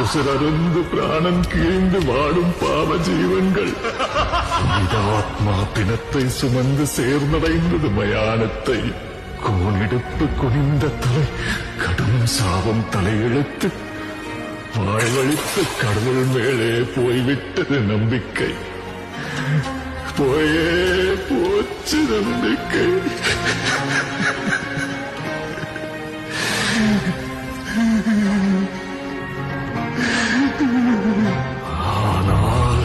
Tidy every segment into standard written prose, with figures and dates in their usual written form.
உசுரருந்து பிராணம் கீழ்ந்து வாடும் பாவ ஜீவன்கள் ஆத்மா பிணத்தை சுமந்து சேர்ந்தடைந்தது மயானத்தை. கோணிடுப்பு குனிந்த தலை கடும் சாபம் தலையெழுத்து வாழ்வழித்து கடவுள் மேலே போய்விட்டது நம்பிக்கை. போயே போச்சு நம்பிக்கை. ஆனால்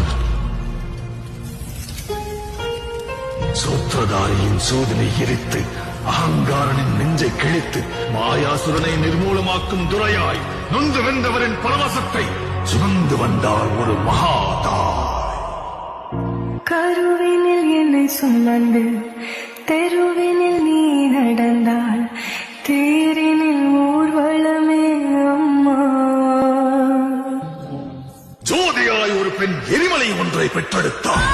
சூத்திரதாரியின் சோதனை எரித்து அகங்காரனின் நெஞ்சை கிழித்து மாயாசுரனை நிர்மூலமாக்கும் துரையாய் நொந்து வென்றவரின் பரவசத்தை சுமந்து வந்தார் ஒரு மகாதாய். கருவினில் என்னை சுமந்து தெருவினில் நீ நடந்தால் தேரினில் ஊர்வலமே அம்மா. ஜோதியாய் ஒரு பெண் எரிமலை ஒன்றை பெற்றெடுத்தார்.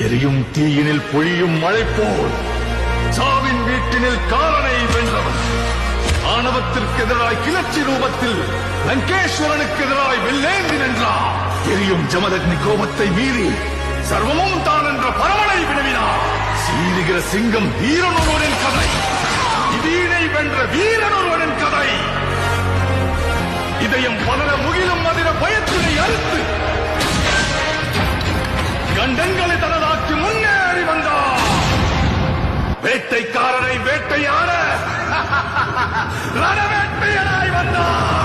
எரியும் தீயினில் பொழியும் மழை போல் சாவின் வீட்டினில் காலனை வென்றவன். ஆணவத்திற்கு எதிராய் கிளர்ச்சி ரூபத்தில் லங்கேஸ்வரனுக்கு எதிராய் வெள்ளேந்தி நின்றார். எரியும் ஜமதக்னி கோபத்தை மீறி சர்வமும் தான் என்ற பரமனை வினவினார். சீறுகிற சிங்கம் வீரனொருவனின் கதை, இதீனை வென்ற வீரனொருவனின் கதை. இதயம் பலர முகிலும் மதிர பயத்தினை அறுத்து கண்டங்களை தனதாக்கி முன்னேறி வந்தார். வேட்டைக்காரனை வேட்டையாட ரணவேட்டையனாய் வந்தார்.